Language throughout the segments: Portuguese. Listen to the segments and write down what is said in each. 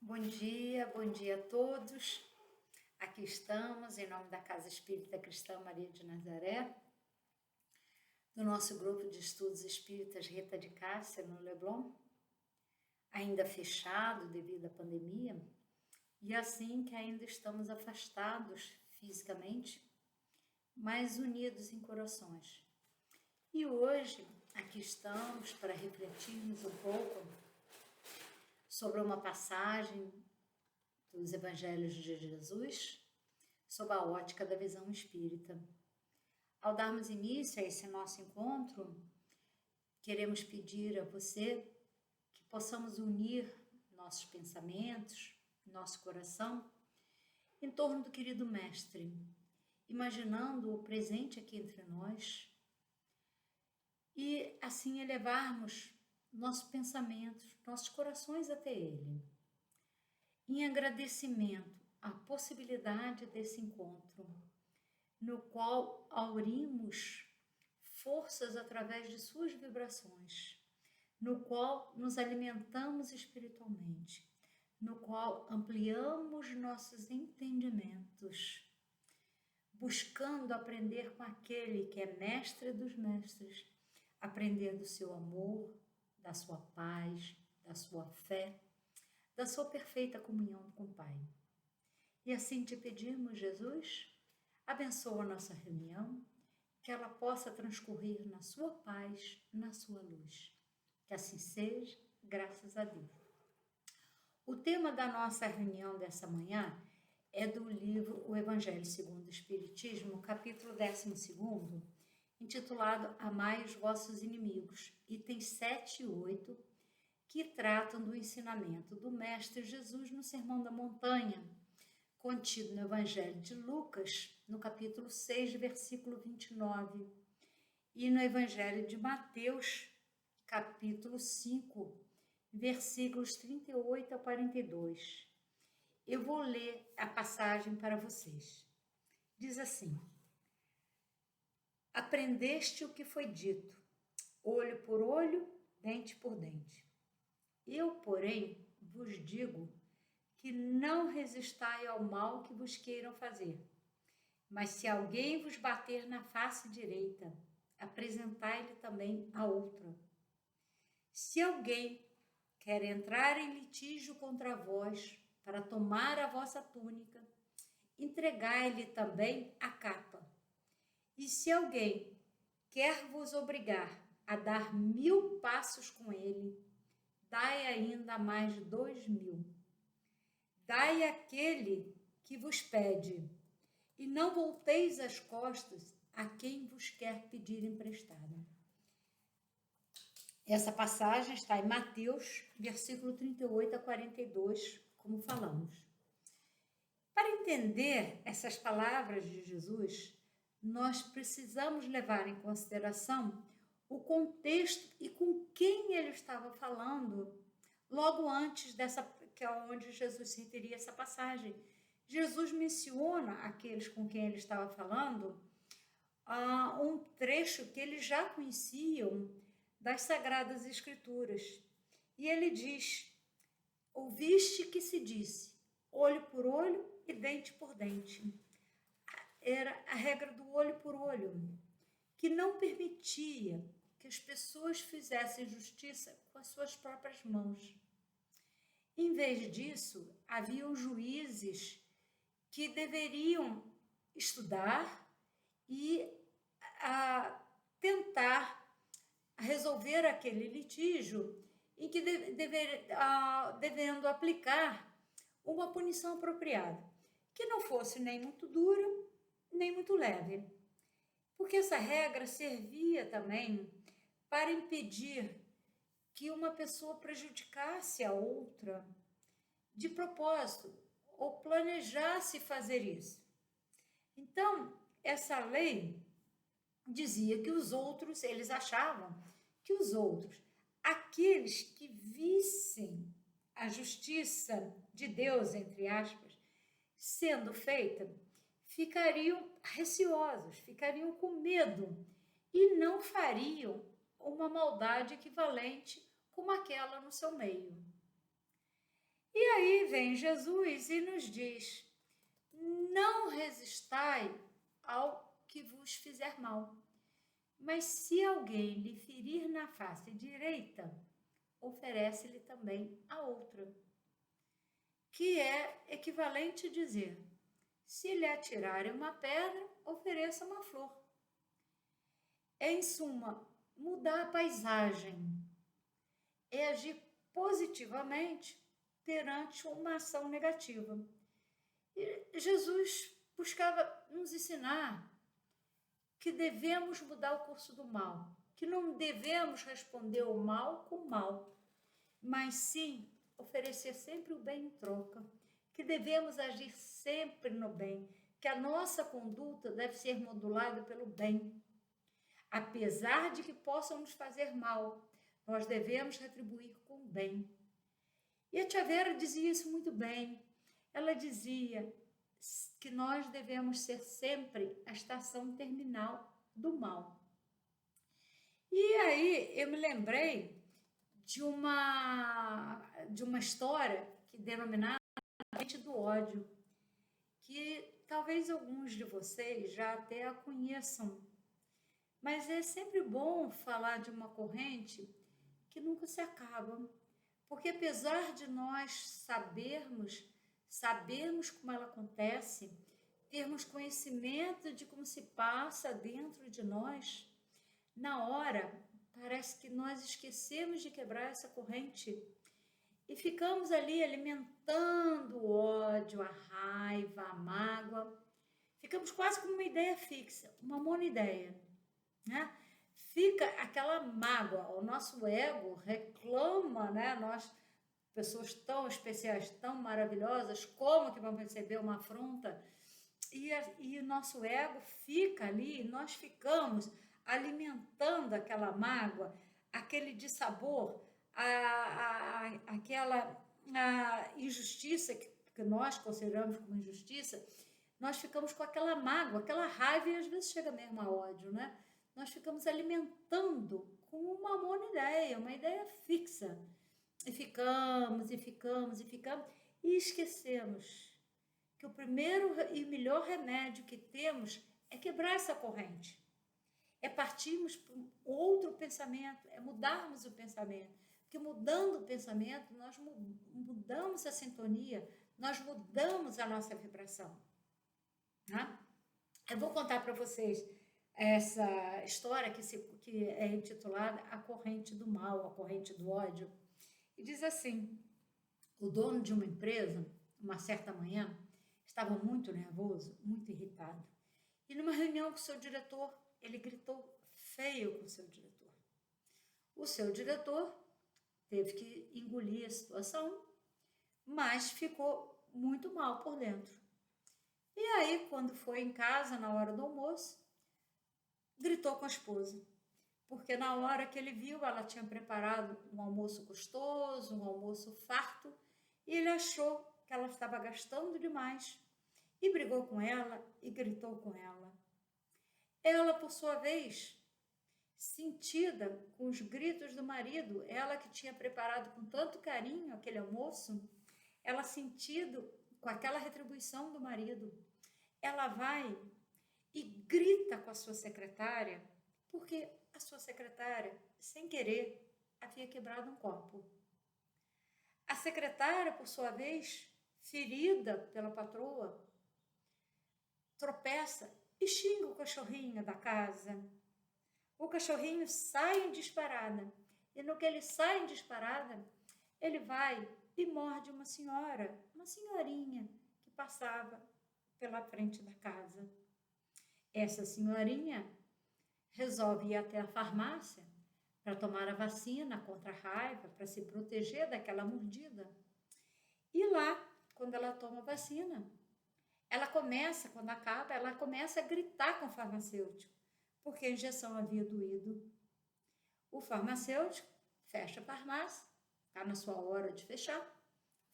Bom dia a todos. Aqui estamos em nome da Casa Espírita Cristã Maria de Nazaré, do nosso grupo de estudos espíritas Rita de Cássia, no Leblon, ainda fechado devido à pandemia, e assim que ainda estamos afastados fisicamente, mas unidos em corações. E hoje aqui estamos para refletirmos um pouco sobre uma passagem dos Evangelhos de Jesus, sob a ótica da visão espírita. Ao darmos início a esse nosso encontro, queremos pedir a você que possamos unir nossos pensamentos, nosso coração, em torno do querido Mestre, imaginando o presente aqui entre nós e assim elevarmos nossos pensamentos, nossos corações até Ele, em agradecimento à possibilidade desse encontro, no qual aurimos forças através de suas vibrações, no qual nos alimentamos espiritualmente, no qual ampliamos nossos entendimentos, buscando aprender com aquele que é mestre dos mestres, aprender do seu amor, da sua paz, da sua fé, da sua perfeita comunhão com o Pai. E assim te pedimos, Jesus, abençoa a nossa reunião, que ela possa transcorrer na sua paz, na sua luz. Que assim seja, graças a Deus. O tema da nossa reunião dessa manhã é do livro O Evangelho segundo o Espiritismo, capítulo 12, intitulado Amai os vossos inimigos, itens 7 e 8, que tratam do ensinamento do Mestre Jesus no Sermão da Montanha, contido no Evangelho de Lucas, no capítulo 6, versículo 29, e no Evangelho de Mateus, capítulo 5, versículos 38 a 42. Eu vou ler a passagem para vocês. Diz assim: aprendeste o que foi dito, olho por olho, dente por dente. Eu, porém, vos digo que não resistai ao mal que vos queiram fazer. Mas se alguém vos bater na face direita, apresentai-lhe também a outra. Se alguém quer entrar em litígio contra vós para tomar a vossa túnica, entregai-lhe também a capa. E se alguém quer vos obrigar a dar 1000 passos com ele, dai ainda mais 2000. Dai àquele que vos pede, e não volteis as costas a quem vos quer pedir emprestado. Essa passagem está em Mateus, versículo 38 a 42, como falamos. Para entender essas palavras de Jesus, nós precisamos levar em consideração o contexto e com quem ele estava falando logo antes dessa, que é onde Jesus se referia a essa passagem. Jesus menciona aqueles com quem ele estava falando um trecho que eles já conheciam das Sagradas Escrituras. E ele diz: ouviste que se disse, olho por olho e dente por dente. Era a regra do olho por olho, que não permitia que as pessoas fizessem justiça com as suas próprias mãos. Em vez disso, haviam juízes que deveriam estudar e tentar resolver aquele litígio e que devendo aplicar uma punição apropriada, que não fosse nem muito dura, nem muito leve. Porque essa regra servia também para impedir que uma pessoa prejudicasse a outra de propósito ou planejasse fazer isso. Então, essa lei dizia que os outros, eles achavam que os outros, aqueles que vissem a justiça de Deus, entre aspas, sendo feita, ficariam receosos, ficariam com medo e não fariam uma maldade equivalente como aquela no seu meio. E aí vem Jesus e nos diz: não resistai ao que vos fizer mal, mas se alguém lhe ferir na face direita, oferece-lhe também a outra, que é equivalente a dizer: se lhe atirarem uma pedra, ofereça uma flor. É, em suma, mudar a paisagem, é agir positivamente perante uma ação negativa. E Jesus buscava nos ensinar que devemos mudar o curso do mal, que não devemos responder o mal com o mal, mas sim oferecer sempre o bem em troca, que devemos agir sempre no bem, que a nossa conduta deve ser modulada pelo bem. Apesar de que possam nos fazer mal, nós devemos retribuir com o bem. E a tia Vera dizia isso muito bem. Ela dizia que nós devemos ser sempre a estação terminal do mal. E aí eu me lembrei de uma história que denominava a corrente do ódio, que talvez alguns de vocês já até a conheçam, mas é sempre bom falar de uma corrente que nunca se acaba, porque apesar de nós sabermos como ela acontece, termos conhecimento de como se passa dentro de nós, na hora parece que nós esquecemos de quebrar essa corrente e ficamos ali alimentando o ódio, a raiva, a mágoa. Ficamos quase com uma ideia fixa, uma monoideia, né? Fica aquela mágoa, o nosso ego reclama, né? Nós, pessoas tão especiais, tão maravilhosas, como que vamos receber uma afronta? E o nosso ego fica ali, nós ficamos alimentando aquela mágoa, aquele dissabor, aquela injustiça que nós consideramos como injustiça, nós ficamos com aquela mágoa, aquela raiva, e às vezes chega mesmo a ódio, né? Nós ficamos alimentando com uma ideia fixa. E ficamos, e esquecemos que o primeiro e melhor remédio que temos é quebrar essa corrente. É partirmos para um outro pensamento, é mudarmos o pensamento. Porque mudando o pensamento, nós mudamos a sintonia, nós mudamos a nossa vibração. Né? Eu vou contar para vocês essa história que é intitulada A Corrente do Mal, a Corrente do Ódio. E diz assim: o dono de uma empresa, uma certa manhã, estava muito nervoso, muito irritado. E numa reunião com o seu diretor, ele gritou feio com o seu diretor. O seu diretor teve que engolir a situação, mas ficou muito mal por dentro. E aí, quando foi em casa, na hora do almoço, gritou com a esposa. Porque na hora que ele viu, ela tinha preparado um almoço gostoso, um almoço farto, e ele achou que ela estava gastando demais e brigou com ela e gritou com ela. Ela, por sua vez, sentida com os gritos do marido, ela que tinha preparado com tanto carinho aquele almoço, ela sentido com aquela retribuição do marido, ela vai e grita com a sua secretária, porque a sua secretária, sem querer, havia quebrado um copo. A secretária, por sua vez, ferida pela patroa, tropeça e xinga o cachorrinho da casa. O cachorrinho sai em disparada. E no que ele sai em disparada, ele vai e morde uma senhorinha que passava pela frente da casa. Essa senhorinha resolve ir até a farmácia para tomar a vacina contra a raiva, para se proteger daquela mordida. E lá, quando ela toma a vacina, quando acaba, ela começa a gritar com o farmacêutico, porque a injeção havia doído. O farmacêutico fecha a farmácia, está na sua hora de fechar,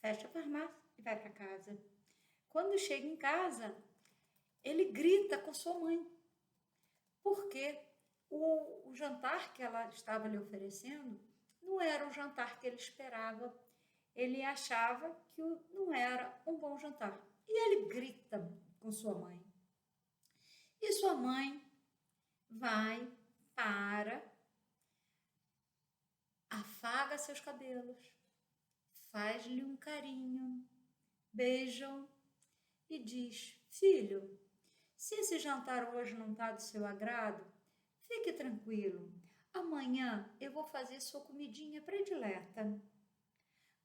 fecha a farmácia e vai para casa. Quando chega em casa, ele grita com sua mãe, porque o jantar que ela estava lhe oferecendo não era o jantar que ele esperava. ele achava que não era um bom jantar. E ele grita com sua mãe. E sua mãe vai, afaga seus cabelos, faz-lhe um carinho, beijam e diz: filho, se esse jantar hoje não está do seu agrado, fique tranquilo. Amanhã eu vou fazer sua comidinha predileta.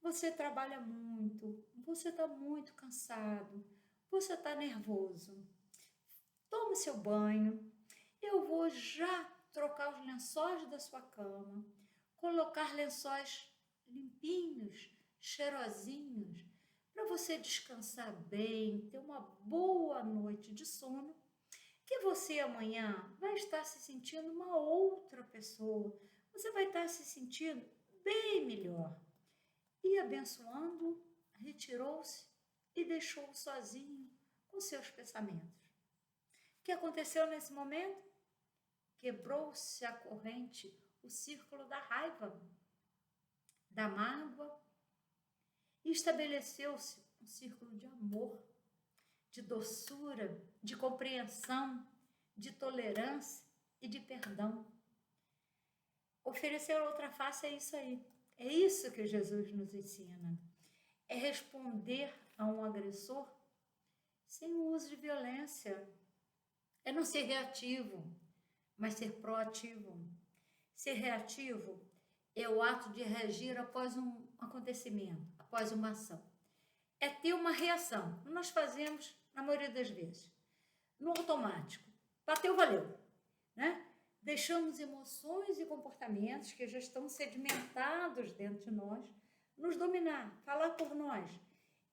Você trabalha muito, você está muito cansado, você está nervoso. Tome seu banho. Eu vou já trocar os lençóis da sua cama, colocar lençóis limpinhos, cheirosinhos, para você descansar bem, ter uma boa noite de sono, que você amanhã vai estar se sentindo uma outra pessoa, você vai estar se sentindo bem melhor. E abençoando, retirou-se e deixou-o sozinho com seus pensamentos. O que aconteceu nesse momento? Quebrou-se a corrente, o círculo da raiva, da mágoa, e estabeleceu-se um círculo de amor, de doçura, de compreensão, de tolerância e de perdão. Oferecer outra face é isso aí. É isso que Jesus nos ensina. É responder a um agressor sem o uso de violência. É não ser reativo, mas ser proativo. Ser reativo é o ato de reagir após um acontecimento, após uma ação. É ter uma reação. Nós fazemos, na maioria das vezes, no automático. Bateu, valeu, né? Deixamos emoções e comportamentos que já estão sedimentados dentro de nós, nos dominar, falar por nós.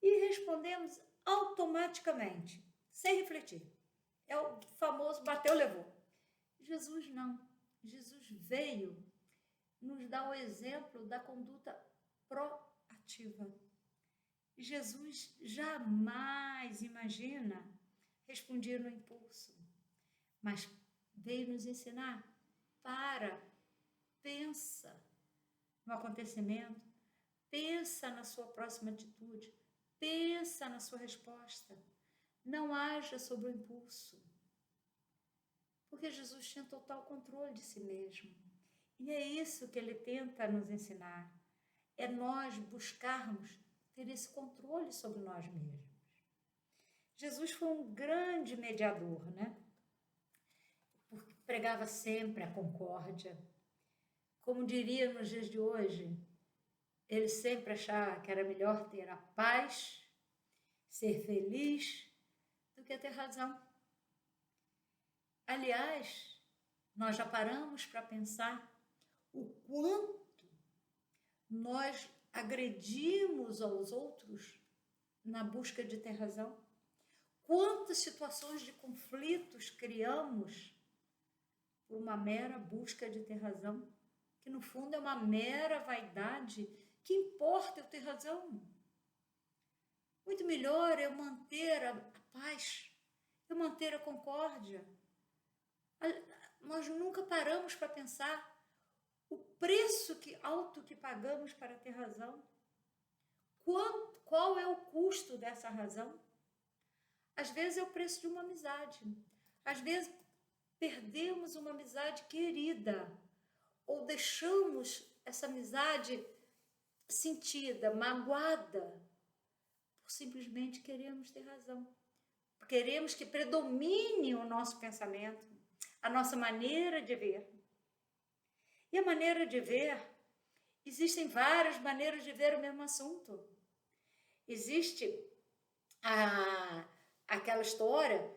E respondemos automaticamente, sem refletir. É o famoso bateu, levou. Jesus não. Jesus veio nos dar o exemplo da conduta proativa. Jesus jamais imagina responder no impulso, mas veio nos ensinar, pensa no acontecimento, pensa na sua próxima atitude, pensa na sua resposta, não haja sob o impulso, porque Jesus tinha total controle de si mesmo, e é isso que ele tenta nos ensinar, é nós buscarmos ter esse controle sobre nós mesmos. Jesus foi um grande mediador, né? Porque pregava sempre a concórdia. Como diria nos dias de hoje, ele sempre achava que era melhor ter a paz, ser feliz, do que ter razão. Aliás, nós já paramos para pensar o quanto nós agredimos aos outros na busca de ter razão. Quantas situações de conflitos criamos por uma mera busca de ter razão, que no fundo é uma mera vaidade, que importa eu ter razão. Muito melhor eu manter a paz, eu manter a concórdia. Nós nunca paramos para pensar o preço alto que pagamos para ter razão. Qual é o custo dessa razão? Às vezes é o preço de uma amizade. Às vezes perdemos uma amizade querida ou deixamos essa amizade sentida, magoada, por simplesmente queremos ter razão. Queremos que predomine o nosso pensamento, a nossa maneira de ver. E a maneira de ver, existem várias maneiras de ver o mesmo assunto. Existe aquela história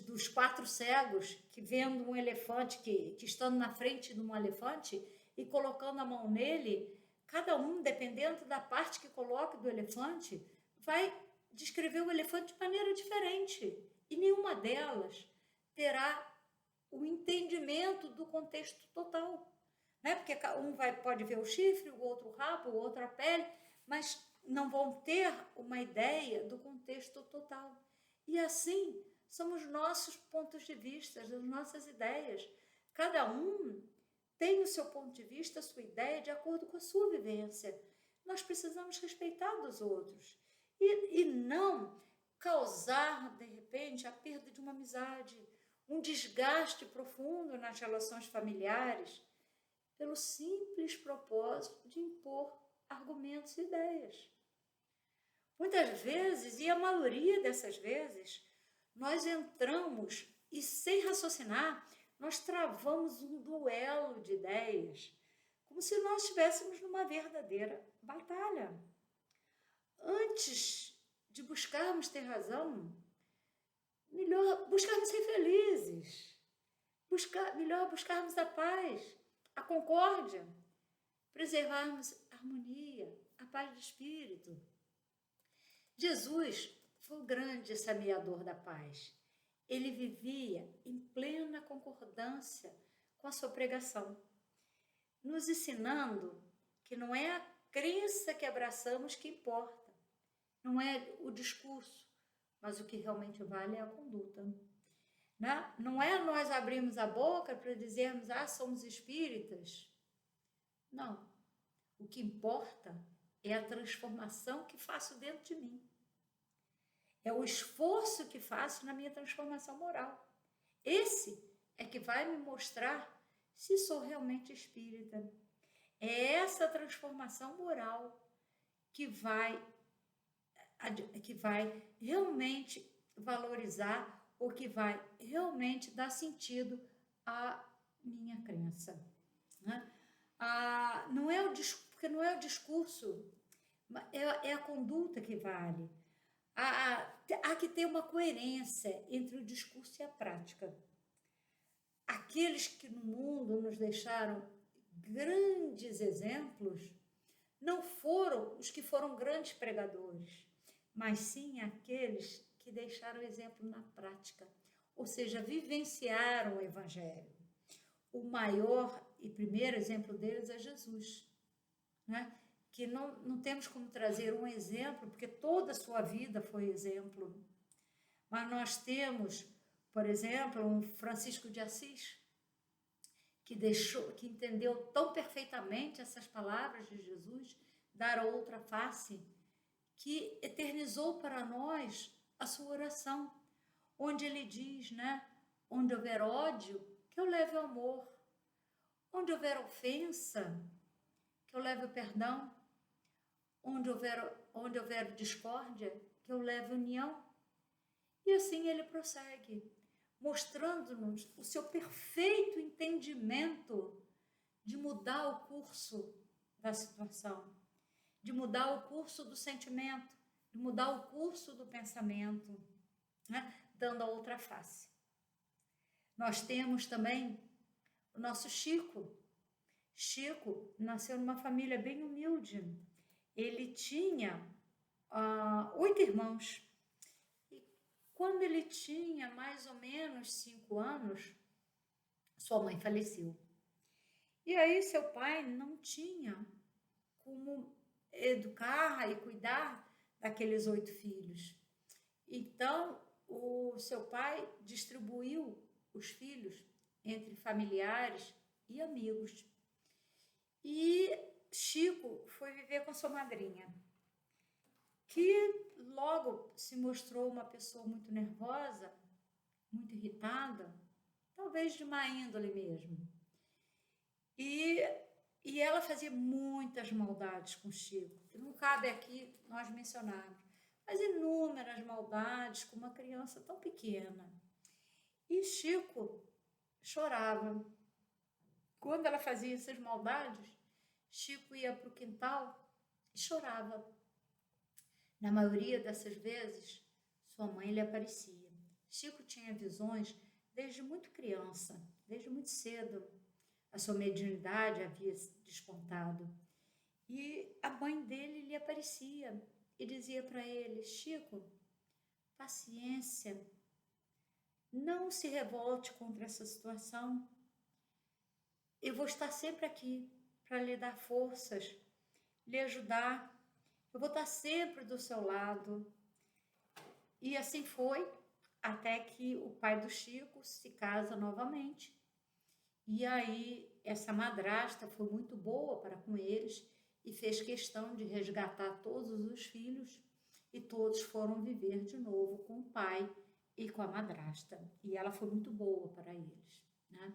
dos 4 cegos que vendo um elefante, que estando na frente de um elefante e colocando a mão nele, cada um, dependendo da parte que coloca do elefante, vai descrever o elefante de maneira diferente. E nenhuma delas terá o entendimento do contexto total. Né? Porque um pode ver o chifre, o outro o rabo, o outro a pele, mas não vão ter uma ideia do contexto total. E assim são os nossos pontos de vista, as nossas ideias. Cada um tem o seu ponto de vista, a sua ideia, de acordo com a sua vivência. nós precisamos respeitar dos outros e não causar, de repente, a perda de uma amizade, um desgaste profundo nas relações familiares, pelo simples propósito de impor argumentos e ideias. Muitas vezes, e a maioria dessas vezes, nós entramos e, sem raciocinar, nós travamos um duelo de ideias, como se nós estivéssemos numa verdadeira batalha. Antes de buscarmos ter razão, melhor buscarmos ser felizes, melhor buscarmos a paz, a concórdia, preservarmos a harmonia, a paz do espírito. Jesus foi o grande semeador da paz. Ele vivia em plena concordância com a sua pregação, nos ensinando que não é a crença que abraçamos que importa, não é o discurso, mas o que realmente vale é a conduta. Né? Não é nós abrirmos a boca para dizermos, somos espíritas. Não. O que importa é a transformação que faço dentro de mim. É o esforço que faço na minha transformação moral. Esse é que vai me mostrar se sou realmente espírita. É essa transformação moral que vai realmente valorizar ou que vai realmente dar sentido à minha crença. Né? Porque não é o discurso, é a conduta que vale. Há que ter uma coerência entre o discurso e a prática. Aqueles que no mundo nos deixaram grandes exemplos não foram os que foram grandes pregadores, mas sim aqueles que deixaram exemplo na prática, ou seja, vivenciaram o Evangelho. O maior e primeiro exemplo deles é Jesus, né? Que não temos como trazer um exemplo, porque toda a sua vida foi exemplo. Mas nós temos, por exemplo, um Francisco de Assis, que entendeu tão perfeitamente essas palavras de Jesus, dar a outra face, que eternizou para nós a sua oração, onde ele diz, né? Onde houver ódio, que eu leve o amor. Onde houver ofensa, que eu leve o perdão. Onde houver discórdia, que eu leve união. E assim ele prossegue, mostrando-nos o seu perfeito entendimento de mudar o curso da situação, de mudar o curso do sentimento, de mudar o curso do pensamento, né? Dando a outra face. Nós temos também o nosso Chico. Chico nasceu numa família bem humilde. Ele tinha 8 irmãos. E quando ele tinha mais ou menos 5 anos, sua mãe faleceu. E aí seu pai não tinha como educar e cuidar daqueles 8 filhos. Então, o seu pai distribuiu os filhos entre familiares e amigos. E Chico foi viver com sua madrinha, que logo se mostrou uma pessoa muito nervosa, muito irritada, talvez de má índole mesmo. E ela fazia muitas maldades com Chico, que não cabe aqui nós mencionarmos, mas inúmeras maldades com uma criança tão pequena. E Chico chorava. Quando ela fazia essas maldades, Chico ia para o quintal e chorava. Na maioria dessas vezes, sua mãe lhe aparecia. Chico tinha visões desde muito criança, desde muito cedo. A sua mediunidade havia despontado. E a mãe dele lhe aparecia e dizia para ele: Chico, paciência, não se revolte contra essa situação. Eu vou estar sempre aqui para lhe dar forças, lhe ajudar. Eu vou estar sempre do seu lado. E assim foi, até que o pai do Chico se casa novamente. E aí, essa madrasta foi muito boa para com eles e fez questão de resgatar todos os filhos e todos foram viver de novo com o pai e com a madrasta. E ela foi muito boa para eles, né?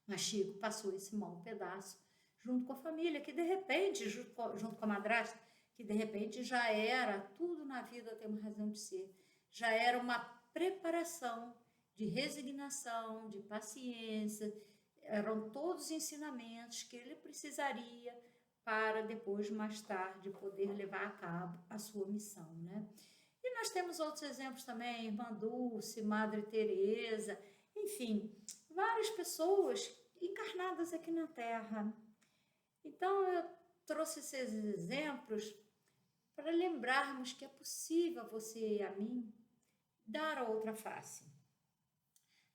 Mas Chico passou esse mau pedaço junto com a família, que de repente, junto com a madrasta, que de repente já era, tudo na vida tem uma razão de ser, já era uma preparação de resignação, de paciência, eram todos os ensinamentos que ele precisaria para depois, mais tarde, poder levar a cabo a sua missão, né? E nós temos outros exemplos também, Irmã Dulce, Madre Teresa, enfim, várias pessoas encarnadas aqui na Terra. Então, eu trouxe esses exemplos para lembrarmos que é possível a você e a mim dar a outra face.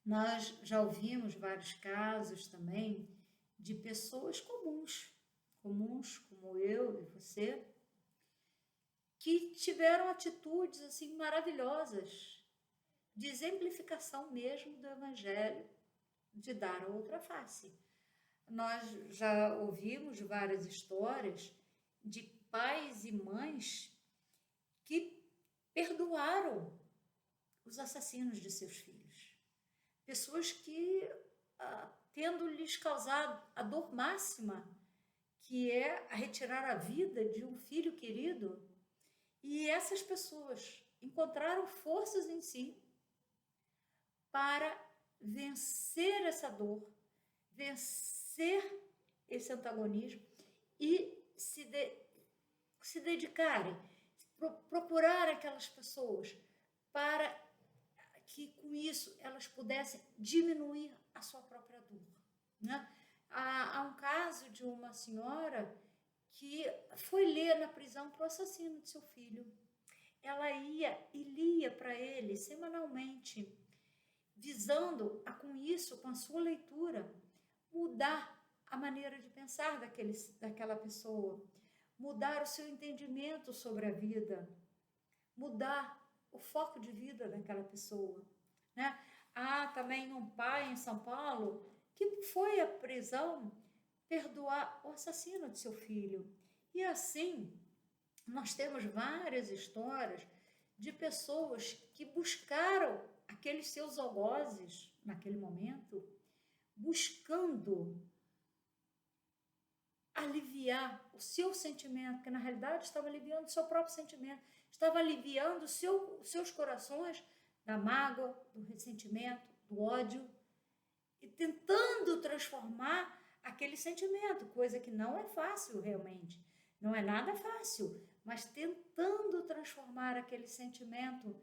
Nós já ouvimos vários casos também de pessoas comuns como eu e você, que tiveram atitudes assim maravilhosas, de exemplificação mesmo do Evangelho, de dar a outra face. Nós já ouvimos várias histórias de pais e mães que perdoaram os assassinos de seus filhos. Pessoas que, tendo-lhes causado a dor máxima, que é a retirar a vida de um filho querido, e essas pessoas encontraram forças em si para vencer essa dor, vencer esse antagonismo e se dedicarem, procurar aquelas pessoas para que com isso elas pudessem diminuir a sua própria dor, né? Há um caso de uma senhora que foi ler na prisão para o assassino de seu filho. Ela ia e lia para ele semanalmente, visando com isso, com a sua leitura, mudar a maneira de pensar daquela pessoa, mudar o seu entendimento sobre a vida, mudar o foco de vida daquela pessoa, né? Há também um pai em São Paulo que foi à prisão perdoar o assassino de seu filho. E assim, nós temos várias histórias de pessoas que buscaram aqueles seus algozes naquele momento, buscando aliviar o seu sentimento, que na realidade estava aliviando o seu próprio sentimento, estava aliviando seus corações da mágoa, do ressentimento, do ódio, e tentando transformar aquele sentimento, coisa que não é fácil realmente, não é nada fácil, mas tentando transformar aquele sentimento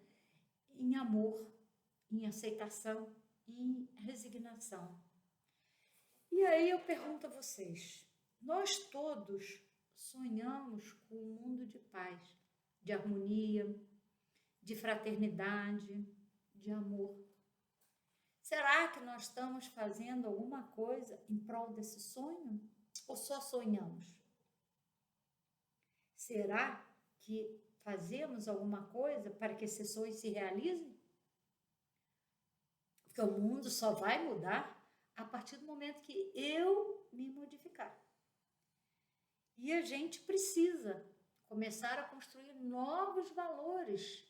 em amor, em aceitação, em resignação. E aí eu pergunto a vocês, nós todos sonhamos com um mundo de paz, de harmonia, de fraternidade, de amor. Será que nós estamos fazendo alguma coisa em prol desse sonho? Ou só sonhamos? Será que fazemos alguma coisa para que esse sonho se realize? Porque o mundo só vai mudar a partir do momento que eu me modificar. E a gente precisa começar a construir novos valores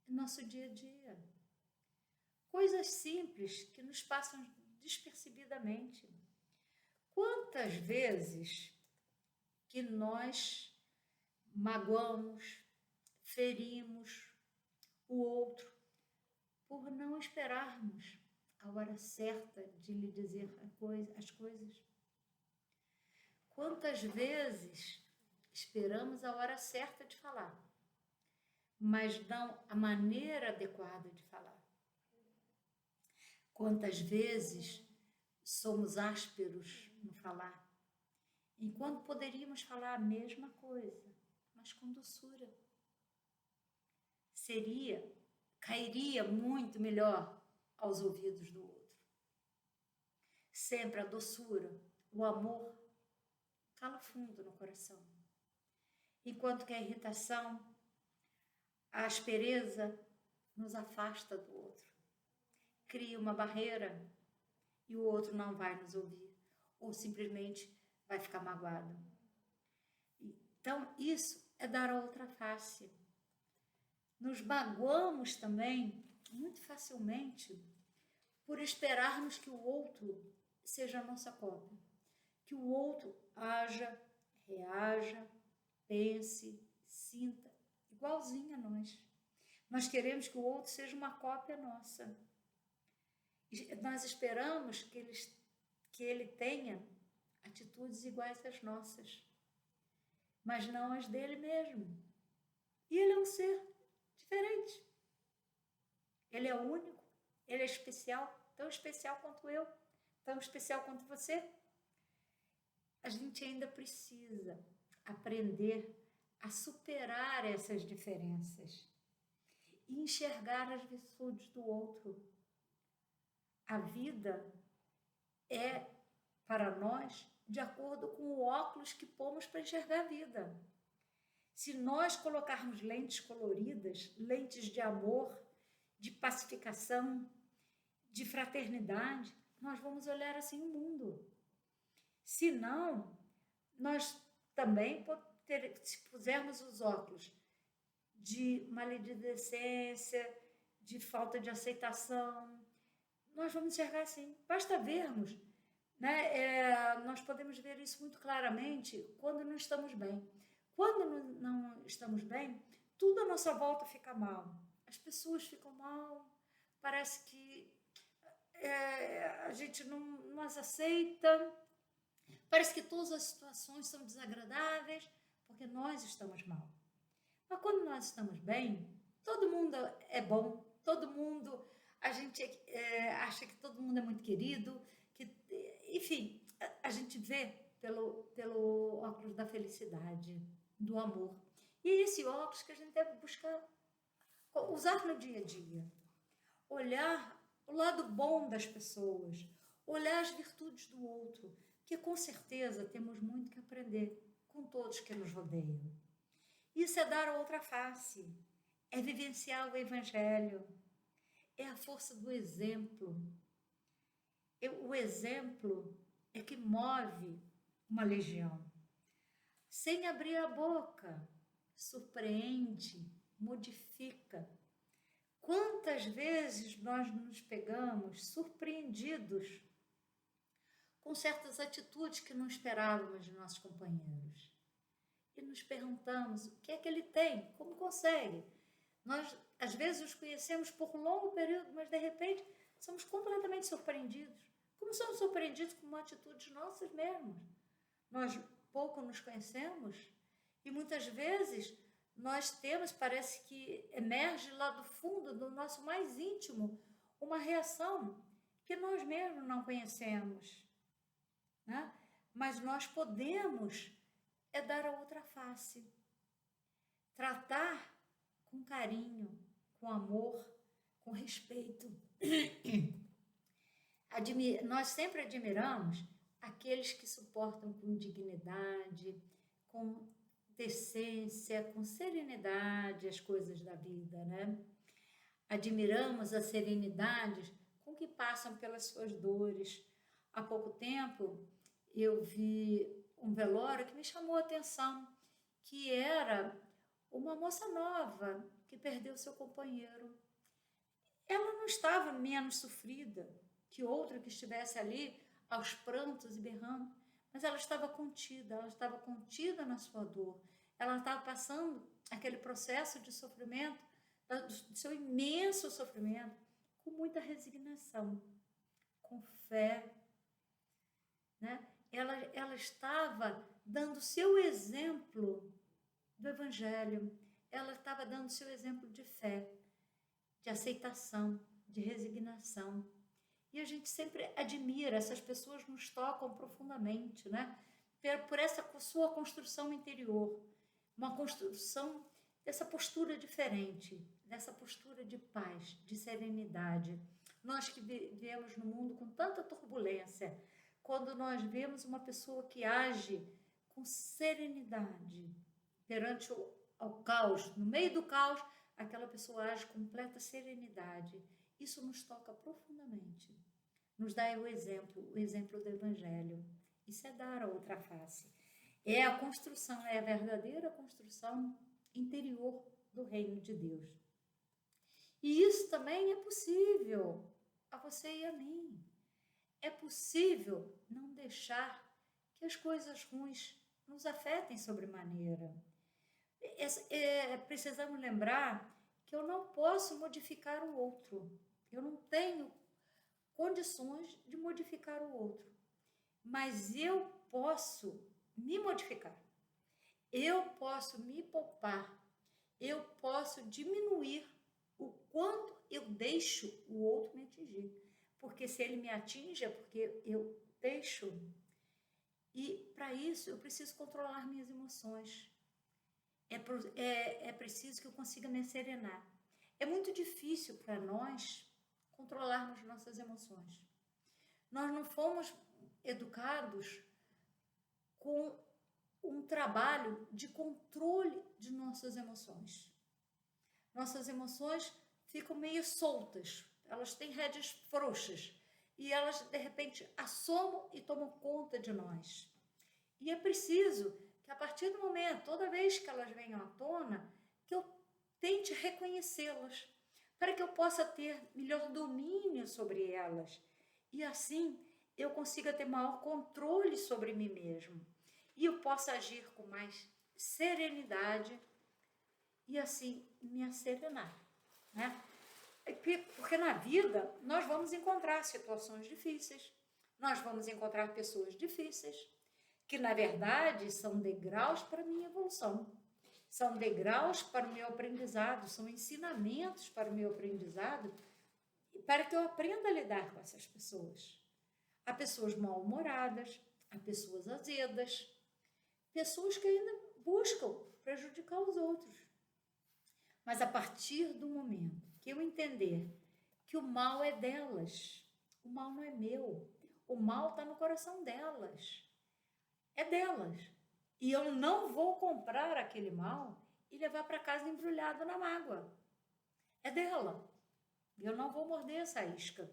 no nosso dia a dia. Coisas simples que nos passam despercebidamente. Quantas vezes que nós magoamos, ferimos o outro por não esperarmos a hora certa de lhe dizer as coisas? Quantas vezes esperamos a hora certa de falar, mas não a maneira adequada de falar? Quantas vezes somos ásperos no falar, enquanto poderíamos falar a mesma coisa, mas com doçura? Cairia muito melhor aos ouvidos do outro. Sempre a doçura, o amor, cala fundo no coração. Enquanto que a irritação, a aspereza nos afasta do outro. Cria uma barreira e o outro não vai nos ouvir, ou simplesmente vai ficar magoado. Então, isso é dar a outra face. Nos magoamos também, muito facilmente, por esperarmos que o outro seja a nossa cópia. Que o outro haja, reaja, pense, sinta, igualzinho a nós. Nós queremos que o outro seja uma cópia nossa. Nós esperamos que ele tenha atitudes iguais às nossas, mas não as dele mesmo. E ele é um ser diferente. Ele é único, ele é especial, tão especial quanto eu, tão especial quanto você. A gente ainda precisa aprender a superar essas diferenças e enxergar as virtudes do outro. A vida é, para nós, de acordo com o óculos que pomos para enxergar a vida. Se nós colocarmos lentes coloridas, lentes de amor, de pacificação, de fraternidade, nós vamos olhar assim o mundo. Se não, nós também, se pusermos os óculos de maledicência, de falta de aceitação, nós vamos enxergar assim. Basta vermos, né? Nós podemos ver isso muito claramente quando não estamos bem. Quando não estamos bem, tudo à nossa volta fica mal. As pessoas ficam mal, parece que a gente não as aceita, parece que todas as situações são desagradáveis, porque nós estamos mal. Mas quando nós estamos bem, todo mundo é bom, todo mundo, a gente acha que todo mundo é muito querido, enfim, a gente vê pelo óculos da felicidade, do amor. E é esse óculos que a gente deve buscar, usar no dia a dia. Olhar o lado bom das pessoas, olhar as virtudes do outro, porque com certeza temos muito que aprender com todos que nos rodeiam. Isso é dar a outra face, é vivenciar o Evangelho, é a força do exemplo. O exemplo é que move uma legião. Sem abrir a boca, surpreende, modifica. Quantas vezes nós nos pegamos surpreendidos com certas atitudes que não esperávamos de nossos companheiros. E nos perguntamos o que é que ele tem, como consegue. Nós, às vezes, os conhecemos por um longo período, mas, de repente, somos completamente surpreendidos. Como somos surpreendidos com atitudes nossas mesmos. Nós pouco nos conhecemos e, muitas vezes, nós temos, parece que emerge lá do fundo, do nosso mais íntimo, uma reação que nós mesmos não conhecemos, né? Mas nós podemos dar a outra face, tratar com carinho, com amor, com respeito. Nós sempre admiramos aqueles que suportam com dignidade, com decência, com serenidade as coisas da vida, né? Admiramos a serenidade com que passam pelas suas dores. Há pouco tempo eu vi um velório que me chamou a atenção, que era uma moça nova que perdeu seu companheiro. Ela não estava menos sofrida que outra que estivesse ali aos prantos e berrando, mas ela estava contida na sua dor. Ela estava passando aquele processo de sofrimento, do seu imenso sofrimento, com muita resignação, com fé, né? Ela estava dando seu exemplo do Evangelho, ela estava dando seu exemplo de fé, de aceitação, de resignação. E a gente sempre admira, essas pessoas nos tocam profundamente, né? Por essa sua construção interior, uma construção dessa postura diferente, dessa postura de paz, de serenidade. Nós que vivemos no mundo com tanta turbulência, quando nós vemos uma pessoa que age com serenidade perante ao caos, no meio do caos, aquela pessoa age com completa serenidade. Isso nos toca profundamente. Nos dá o exemplo do Evangelho. Isso é dar a outra face. É a construção, é a verdadeira construção interior do reino de Deus. E isso também é possível a você e a mim. É possível não deixar que as coisas ruins nos afetem sobremaneira. Precisamos lembrar que eu não posso modificar o outro. Eu não tenho condições de modificar o outro. Mas eu posso me modificar. Eu posso me poupar. Eu posso diminuir o quanto eu deixo o outro me atingir. Porque se ele me atinge é porque eu deixo. E para isso eu preciso controlar minhas emoções. É preciso que eu consiga me serenar. É muito difícil para nós controlarmos nossas emoções. Nós não fomos educados com um trabalho de controle de nossas emoções. Nossas emoções ficam meio soltas, elas têm rédeas frouxas e elas, de repente, assomam e tomam conta de nós. E é preciso que, a partir do momento, toda vez que elas venham à tona, que eu tente reconhecê-las, para que eu possa ter melhor domínio sobre elas. E assim, eu consiga ter maior controle sobre mim mesmo. E eu possa agir com mais serenidade e assim me asserenar, né? Porque na vida nós vamos encontrar situações difíceis, nós vamos encontrar pessoas difíceis, que na verdade são degraus para a minha evolução, são degraus para o meu aprendizado, são ensinamentos para o meu aprendizado, para que eu aprenda a lidar com essas pessoas. Há pessoas mal-humoradas, há pessoas azedas, pessoas que ainda buscam prejudicar os outros. Mas a partir do momento que eu entender que o mal é delas, o mal não é meu, o mal está no coração delas, é delas. E eu não vou comprar aquele mal e levar para casa embrulhado na mágoa. É dela. Eu não vou morder essa isca.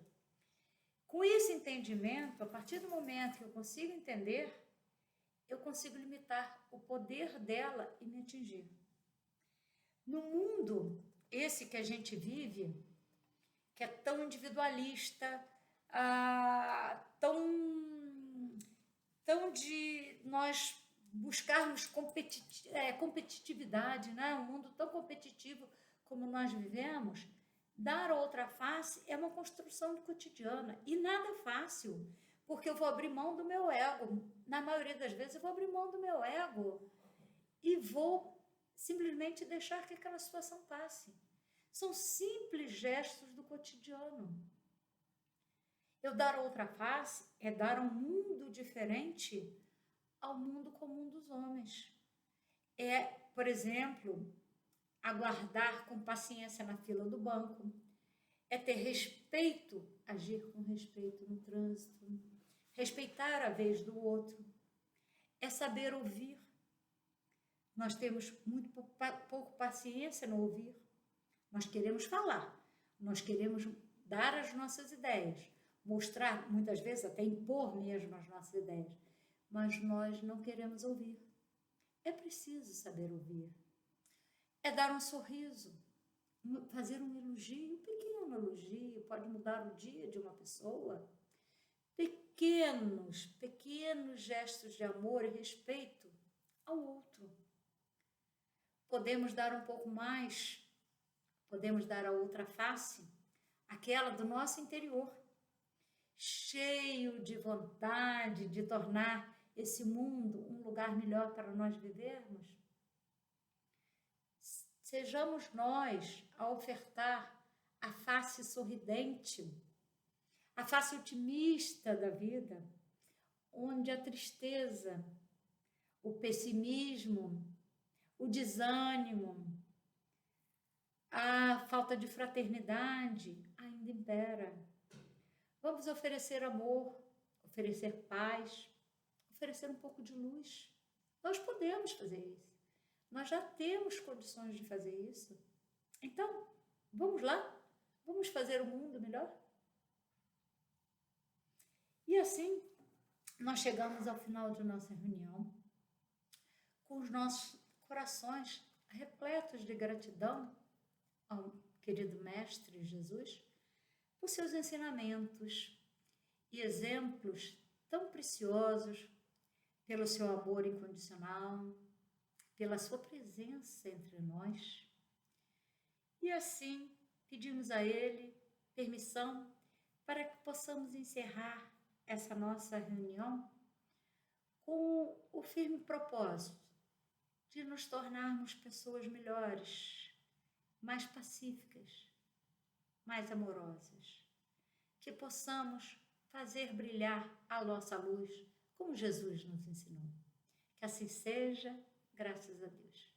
Com esse entendimento, a partir do momento que eu consigo entender, eu consigo limitar o poder dela e me atingir. No mundo, esse que a gente vive, que é tão individualista, tão de nós buscarmos competitividade, né? Um mundo tão competitivo como nós vivemos, dar outra face é uma construção cotidiana e nada fácil, porque eu vou abrir mão do meu ego. Na maioria das vezes eu vou abrir mão do meu ego e vou simplesmente deixar que aquela situação passe. São simples gestos do cotidiano. Eu dar outra face é dar um mundo diferente ao mundo comum dos homens. É, por exemplo, aguardar com paciência na fila do banco. É ter respeito, agir com respeito no trânsito. Respeitar a vez do outro. É saber ouvir. Nós temos muito pouco paciência no ouvir. Nós queremos falar, nós queremos dar as nossas ideias, mostrar, muitas vezes até impor mesmo as nossas ideias, mas nós não queremos ouvir. É preciso saber ouvir. É dar um sorriso, fazer um elogio, um pequeno elogio, pode mudar o dia de uma pessoa. Pequenos gestos de amor e respeito ao outro. Podemos dar um pouco mais, podemos dar a outra face, aquela do nosso interior, cheio de vontade de tornar esse mundo um lugar melhor para nós vivermos. Sejamos nós a ofertar a face sorridente, a face otimista da vida, onde a tristeza, o pessimismo, o desânimo, a falta de fraternidade ainda impera. Vamos oferecer amor, oferecer paz, oferecer um pouco de luz. Nós podemos fazer isso. Nós já temos condições de fazer isso. Então, vamos lá? Vamos fazer o mundo melhor? E assim, nós chegamos ao final de nossa reunião. com os nossos corações repletos de gratidão ao querido Mestre Jesus por seus ensinamentos e exemplos tão preciosos, pelo seu amor incondicional, pela sua presença entre nós. E assim, pedimos a Ele permissão para que possamos encerrar essa nossa reunião com o firme propósito de nos tornarmos pessoas melhores, mais pacíficas, mais amorosas, que possamos fazer brilhar a nossa luz como Jesus nos ensinou. Que assim seja, graças a Deus.